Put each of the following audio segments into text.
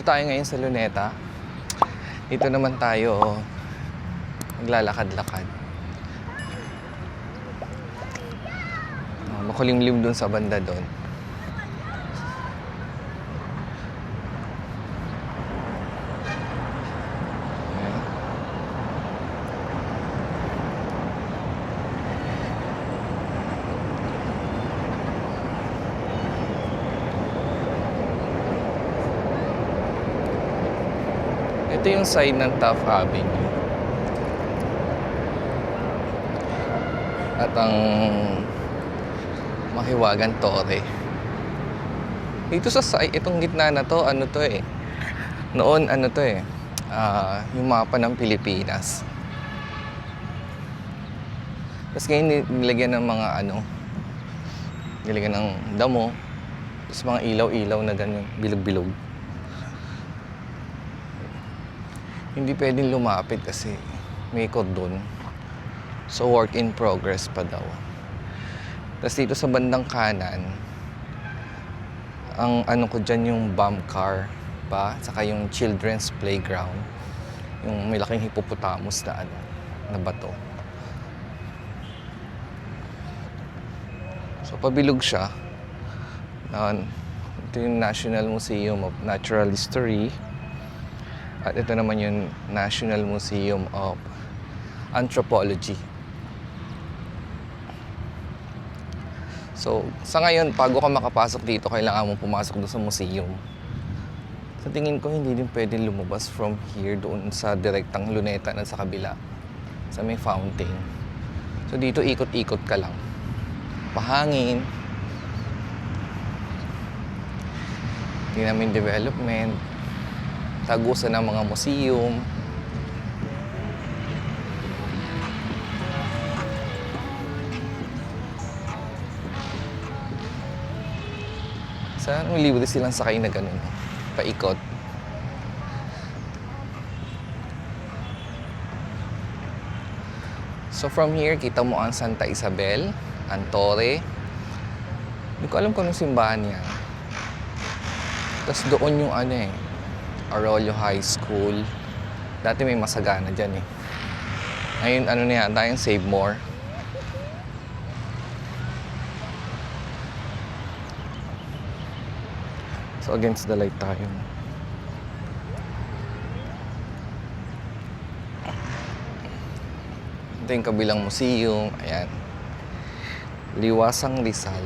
Dito tayo ngayon sa Luneta. Dito naman tayo maglalakad-lakad. Makulimlim dun sa banda dun. Ito yung side ng Taft Avenue. At ang Mahiwagan Torre. Dito sa side, itong gitna na to, ano to eh. Noon, ano to eh. Yung mapa ng Pilipinas. Tapos ngayon nilagyan ng mga ano. Nilagyan ng damo. Tapos mga ilaw-ilaw na ganyan, bilog-bilog. Hindi pwedeng lumapit kasi may cordon. So work in progress pa daw. Tapos dito sa bandang kanan, ang ano ko dyan yung bomb car pa, saka yung children's playground. Yung may laking hippopotamus na ano, na bato. So pabilog siya. Ito yung National Museum of Natural History. At ito naman yung National Museum of Anthropology. So, sa ngayon, bago ka makapasok dito, kailangan mong pumasok doon sa museum. Sa tingin ko, hindi din pwedeng lumabas from here doon sa direktang Luneta na sa kabila. Sa may fountain. So, dito ikot-ikot ka lang. Pahangin. Tingnan mo yung development. Tagusan ng mga museum. Sana may libre silang sakay na ganun. Paikot. So from here, kita mo ang Santa Isabel, ang Torre. Hindi ko alam kung anong simbahan yan. Tapos doon yung ano eh, Arroyo High School. Dati may masagana dyan eh. Ngayon, ano na yata yung Save More. So, against the light tayo. Ito yung kabilang museum. Ayan. Liwasang Rizal.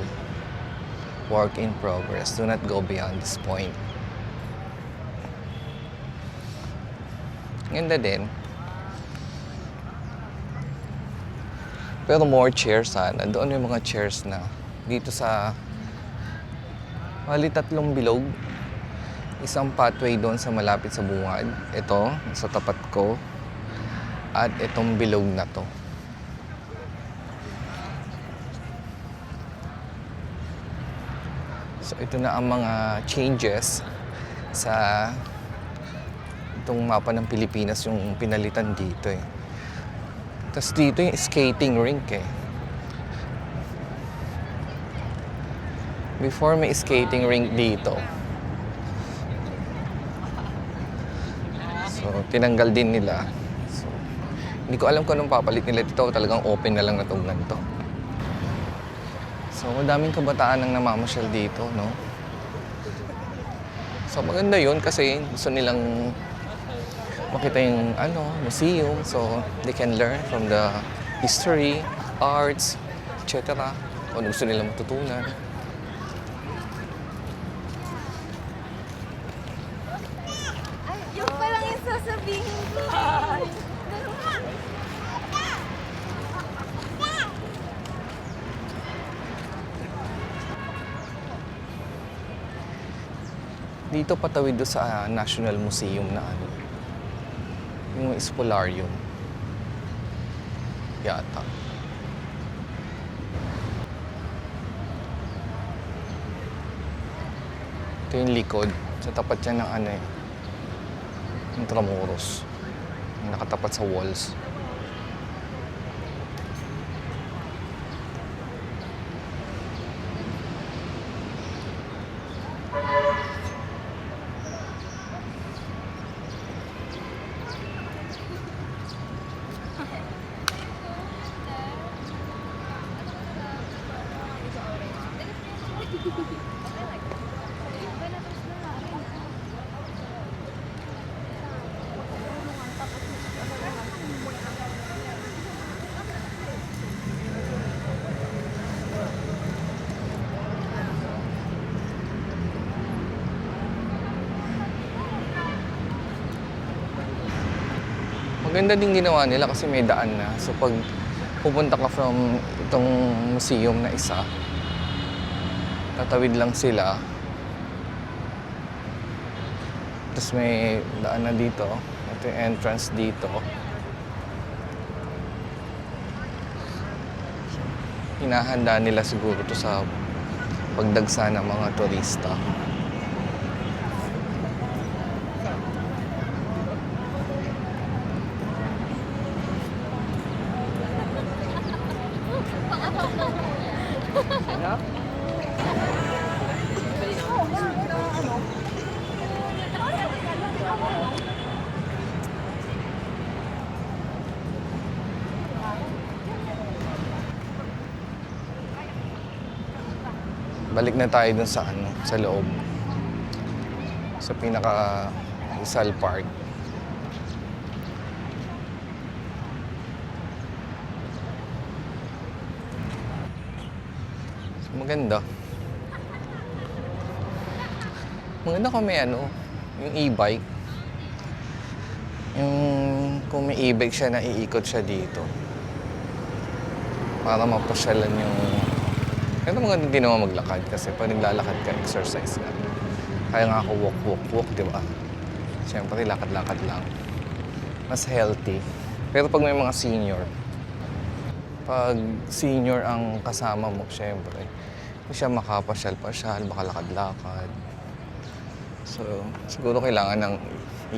Work in progress. Do not go beyond this point. Ganda din. Pero more chairs sana. Doon yung mga chairs na. Dito sa tatlong bilog. Isang pathway doon sa malapit sa bungad. Ito, sa tapat ko. At itong bilog na to. So ito na ang mga changes sa itong mapa ng Pilipinas, yung pinalitan dito eh. Tapos dito yung skating rink eh. Before may skating rink dito. So tinanggal din nila. So, hindi ko alam kung anong papalit nila dito. Talagang open na lang na itong ganito. So madaming kabataan ang namamasyal dito, no? So maganda yun kasi gusto nilang makita yung museum, so they can learn from the history, arts, etc. O gusto nilang matutunan. Ay, yung palang yung sasabihin ko. Dito patawid doon sa National Museum na yung Espolarium. Yata. Ito yung likod. Sa tapat yan ng Intramuros. Yung nakatapat sa walls. Maganda din ginawa nila kasi may daan na. So pag pupunta ka from itong museum na isa, tatawid lang sila. Tapos may daan na dito. Ito yung entrance dito. Hinahanda nila siguro to sa pagdagsa ng mga turista. Balik na tayo dun sa sa loob. Sa pinaka Rizal Park. Maganda. Maganda kung may yung e-bike. Yung kung may e-bike siya, naiikot siya dito. Para mapasyalan yung... Kaya maganda din naman maglakad kasi pag naglalakad ka, exercise ka. Kaya nga ako walk, di ba? Siyempre, lakad-lakad lang. Mas healthy. Pero pag may mga pag senior ang kasama mo, siyempre, hindi siya makapasyal-pasyal, makalakad-lakad. So, siguro kailangan ng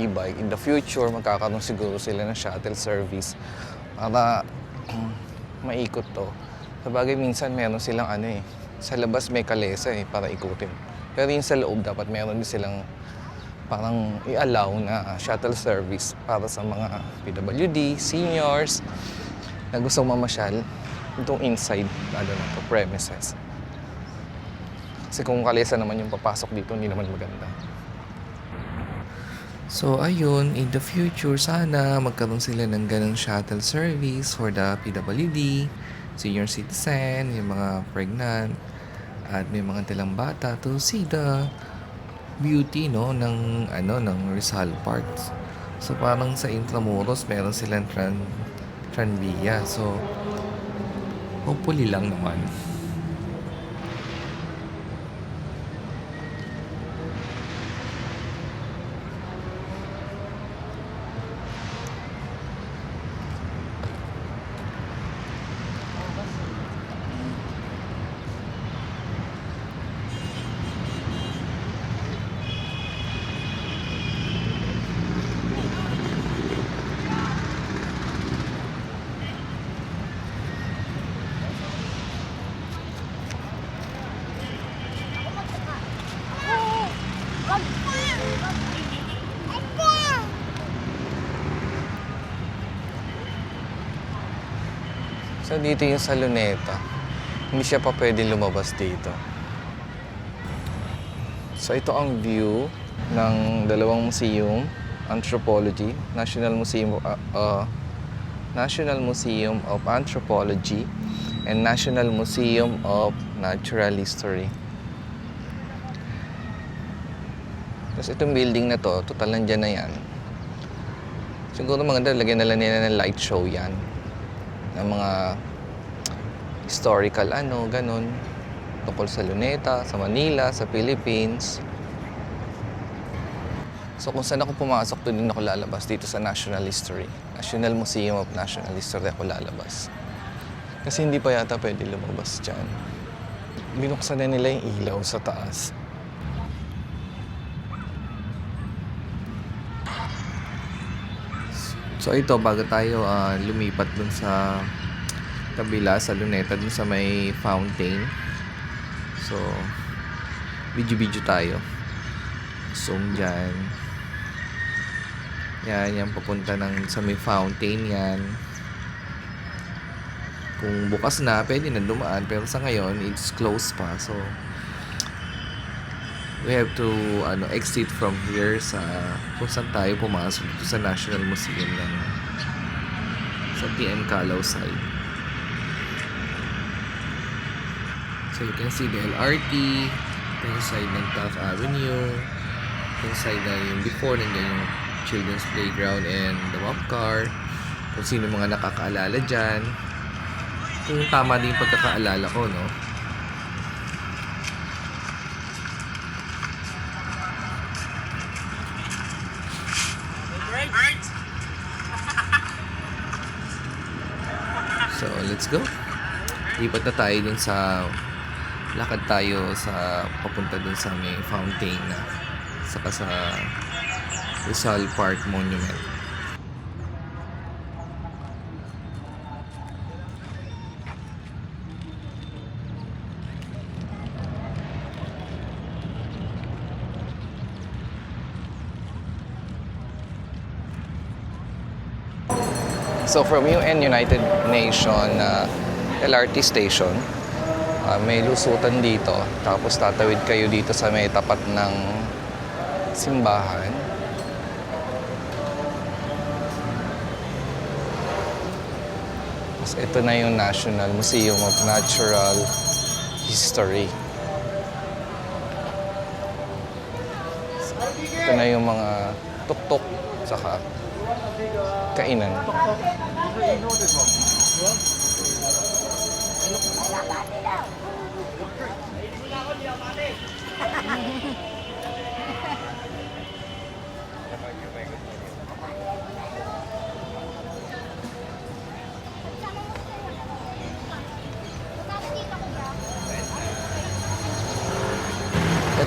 e-bike. In the future, magkakaroon siguro sila ng shuttle service para maikot to. Sabagay, minsan meron silang sa labas may kalesa para ikutin. Pero yung sa loob, dapat meron din silang parang i-allow na shuttle service para sa mga PWD, seniors, na gustong mamasyal itong inside, lalo na po, premises. Kasi kung kalesa naman yung papasok dito, hindi naman maganda. So ayun, in the future, sana magkaroon sila ng ganong shuttle service for the PWD, senior citizen, yung mga pregnant, at may mga dalang bata to see the beauty ng Rizal Park. So parang sa Intramuros meron silang Tranvia. So hopefully lang naman. So dito yung sa Luneta. Hindi siya pa pwede lumabas dito. So ito ang view ng dalawang museum, Anthropology, National Museum of Anthropology and National Museum of Natural History. Tapos itong building na to, total nandiyan na yan. Siguro maganda, lagyan na lang nila ng light show yan. Ng mga historical ganun. Tungkol sa Luneta, sa Manila, sa Philippines. So kung saan ako pumasok, doon din ako lalabas dito sa National History. National Museum of National History ako lalabas. Kasi hindi pa yata pwede lumabas dyan. Binuksan na nila yung ilaw sa taas. So ito, bago tayo lumipat dun sa kabila, sa Luneta, dun sa may fountain. So, video tayo. Zoom dyan. Yan papunta sa may fountain yan. Kung bukas na, pwede na dumaan. Pero sa ngayon, it's closed pa. So, we have to exit from here sa kung saan tayo pumasok dito sa National Museum ng sa PM Calao side. So you can see the LRT, yung side ng Taft Avenue, yung side na yung before, nandiyan yung children's playground and the mop car, kung sino mga nakakaalala dyan. Kung tama din yung pagkakaalala ko, no? So, let's go. Lipat na tayo dun sa lakad tayo sa papunta dun sa may fountain na saka sa Rizal Park Monument. So from UN United Nation LRT station, may lusutan dito. Tapos tatawid kayo dito sa may tapat ng simbahan. Tapos ito na yung National Museum of Natural History. Ito na yung mga tuktok saka kainan.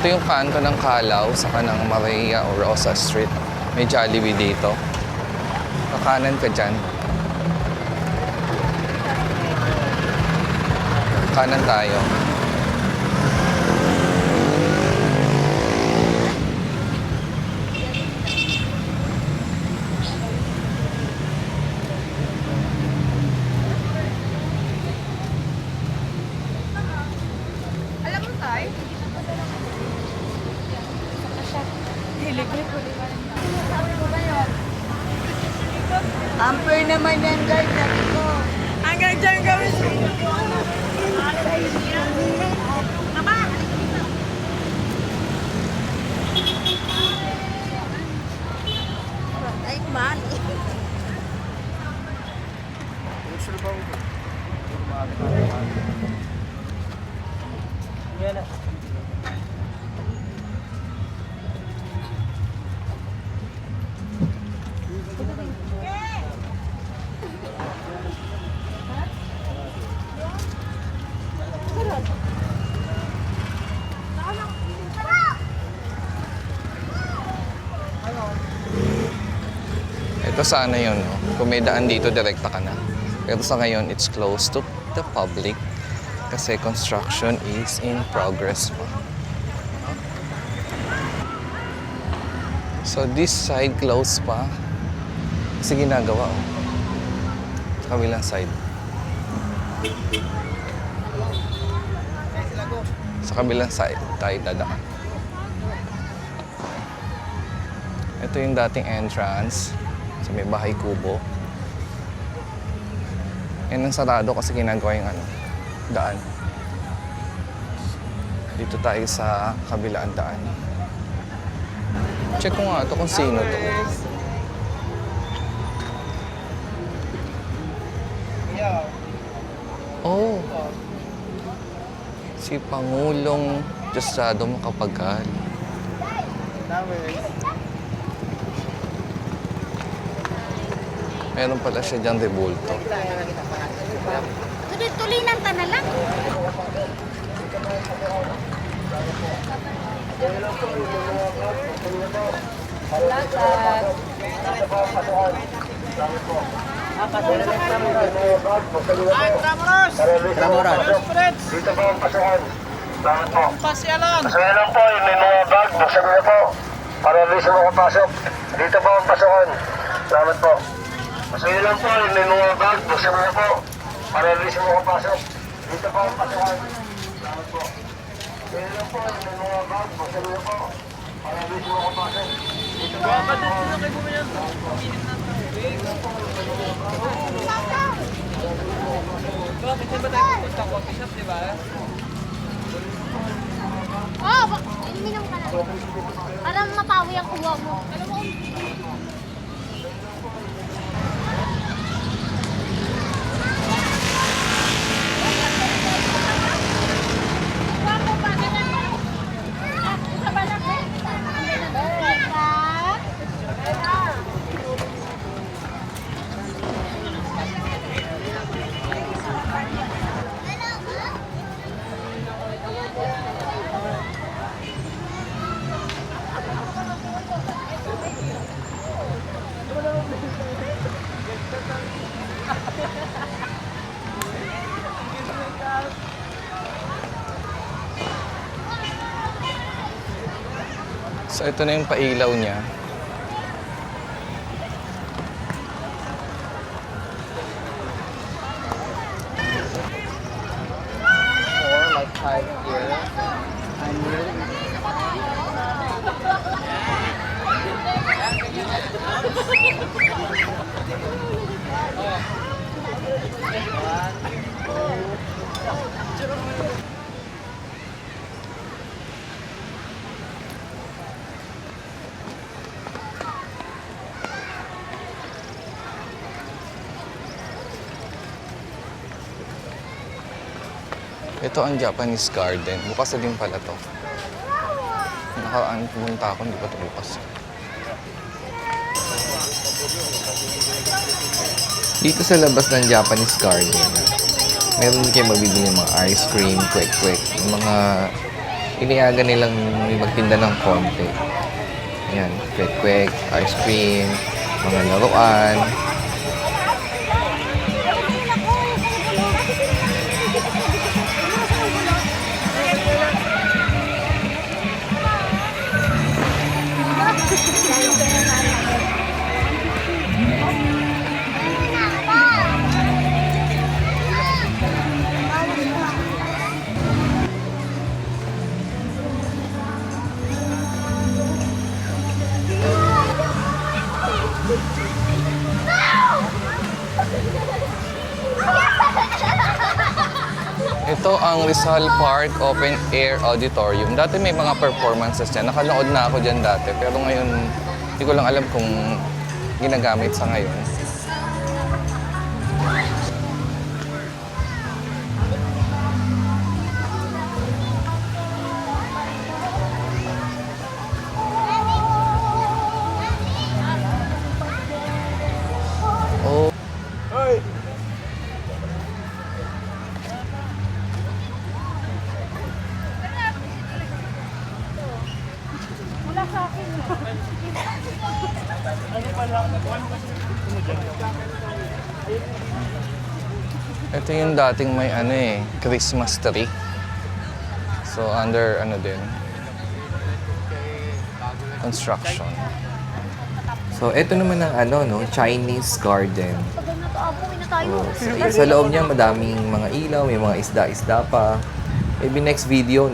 Ito yung kanto ng Calao saka ng Maria o Rosa Street. May Jollibee dito. Kakanan ka dyan. Kanan tayo. Alam mo tayo? Amper naman yan guys, sabi ko. Hanggang dyan gawin sa Ay, man. Ito sana yun, no? Kung may daan dito, direkta ka na. Pero sa ngayon, it's closed to the public kasi construction is in progress pa. So this side closed pa kasi ginagawa, oh. Sa kabilang side. Sa kabilang side tayo dadaan. Ito yung dating entrance sa may Bahay Kubo. Yan ang sarado kasi ginagawa yung daan. Dito tayo sa kabilaan daan. Check ko nga ito kung sino to. Oh! Si Pangulong Diosdado Macapagal. Meron pala siya dyan rebulto. Tuloy-tuloy ta na lang. Dito po ang pasukan. Salamat po. Pasyalan po, may mga bag. Buksan niyo po. Para hindi siya makapasok. Dito po ang pasukan. Salamat po. Pasyalan lang po, may mga bag. Buksan niyo po. Para hindi siya makapasok. Dito po ang pasukan. Salamat po. Kaya lang po, may mga bag, masabi na po. Para hindi siya makapasok. Dito po. Baka dito na kayo bumili ng bakit ba tayo pupunta coffee shop, di ba? Oh, ininom ka na. Para mapawi ang uwa mo. Alam mo, So ito na yung pailaw niya. For like 5 years. I'm really Ito ang Japanese garden. Bukas na din pala to. Nakaraan pumunta ako, hindi pa ito bukas. Dito sa labas ng Japanese garden, meron din kayo mabibili ng mga ice cream, kwek-kwek. Yung mga iniaga nilang magtinda ng konti. Ayan, kwek-kwek, ice cream, mga laruan. Ito ang Rizal Park Open Air Auditorium. Dati may mga performances dyan. Nakanood na ako dyan dati. Pero ngayon, hindi ko lang alam kung ginagamit sa ngayon. Oh. Ito yung dating may Christmas tree. So under din, construction. So ito naman ang Chinese garden. tagal na to, Apo. Uwi na tayo. Sa loob niya madaming mga ilaw, may mga isda-isda pa. Maybe next video,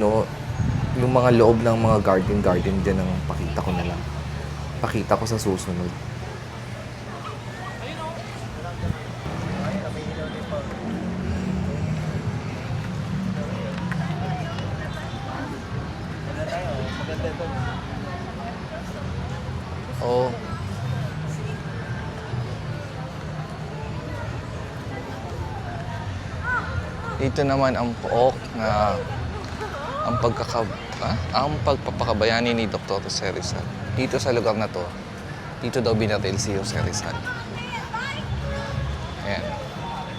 yung mga loob ng mga garden din ang pakita ko na lang. Pakita ko sa susunod. Oh. Dito naman ang pook na ang pagpapakabayani ni Dr. Jose Rizal. Dito sa lugar na to, dito daw binaril si Jose Rizal. Ayan.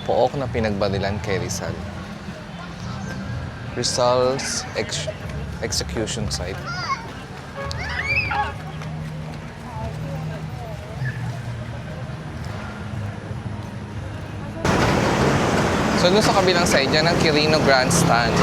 Pook na pinagbarilan kay Rizal. Rizal's execution site. So, doon sa kabilang side yan, ang Quirino Grandstand.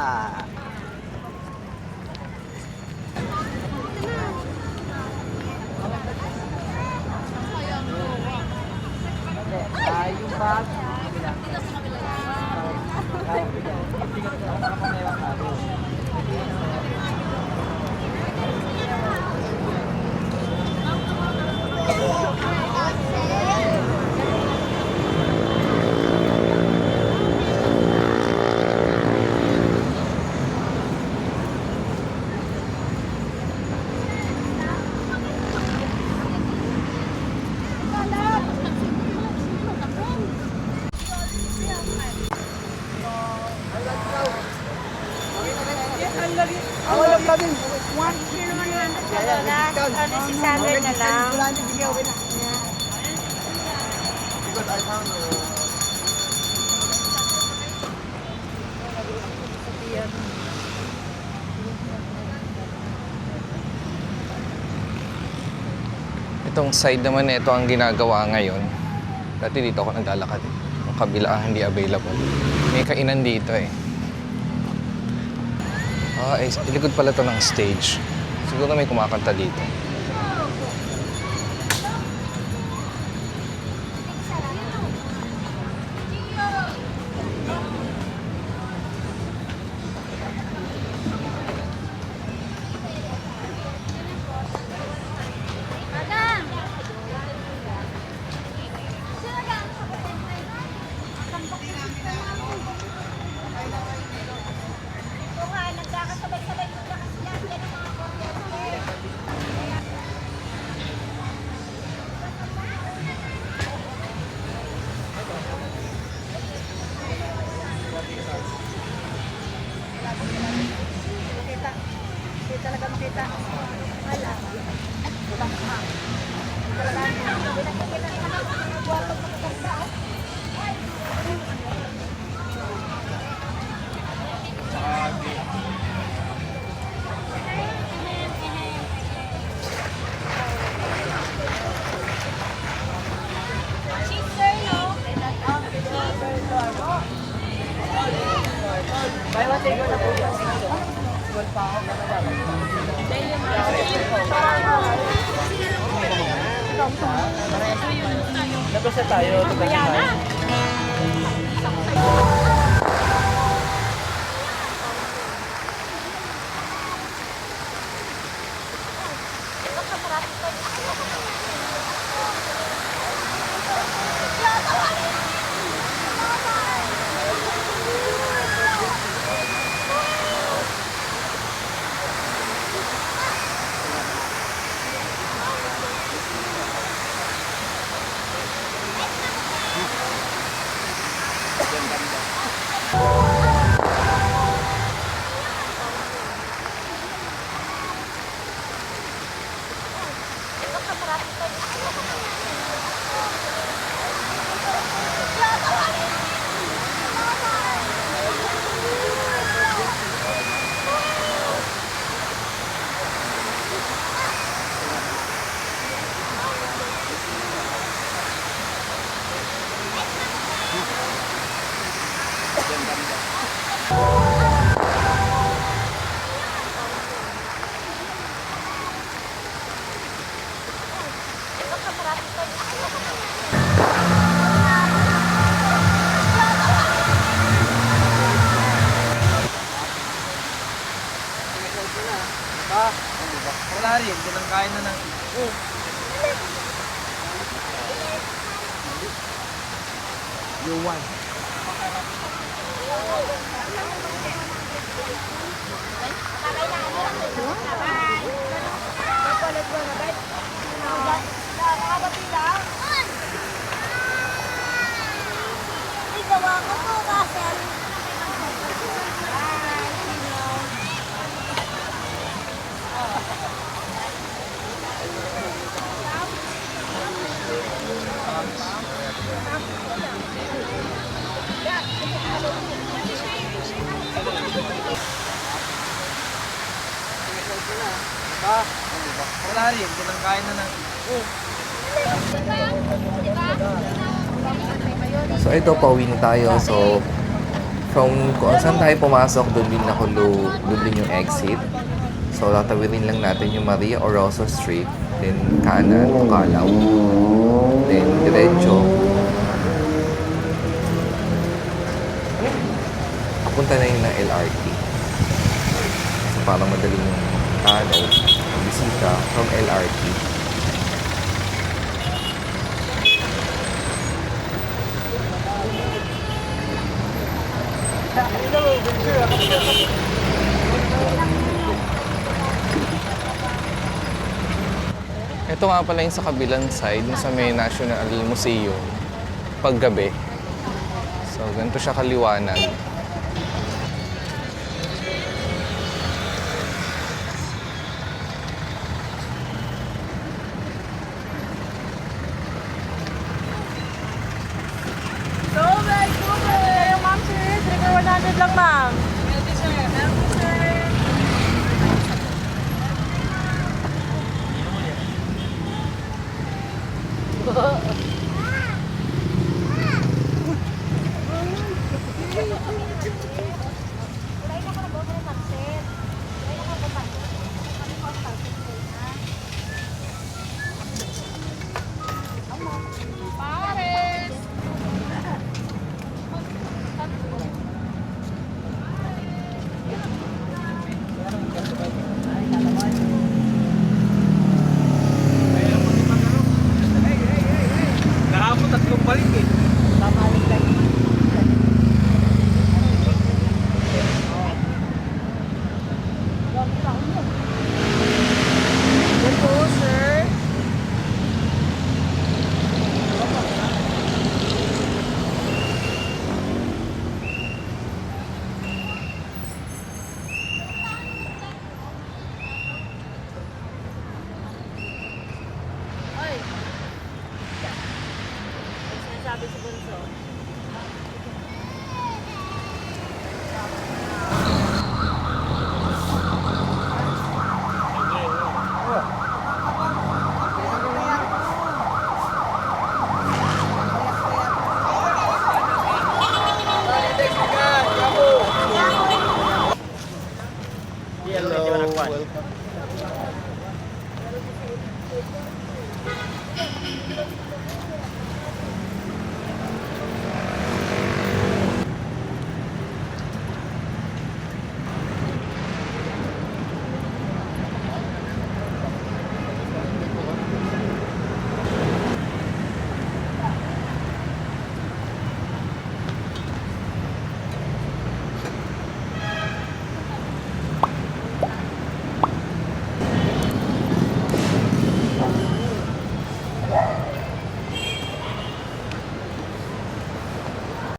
Ah. Yung bag. Dito sa kabila. Ano si Sander na lang? Itong side naman nito ang ginagawa ngayon. Dati dito ako naglalakad eh. Yung kabila ang hindi available. May kainan dito eh. Ilikod pala to ng stage. Siguro may kumakanta dito. Madam! Ito nga, nagkakasabay-sabay muna kasi lahat yan ang mga kopya. Talaga makita. Wala. Labas na tayo. Wala rin, kinangkain na ng... You want. Wala rin, kinangkain na ng... So ito, pauwi na tayo. So, From kung saan tayo pumasok, doon din yung exit. So, tatawirin lang natin yung Maria Oroso Street. Then, kanan, Tukalaw. Then, diretso. Papunta na yun ng LRT. So, parang madaling bisita from LRT. Ito nga pala yung sa kabilang side, yung sa may National Museum, paggabi. So, ganito siya kaliwanag. Ma'am, sir. Trigger 100 lang, ma'am.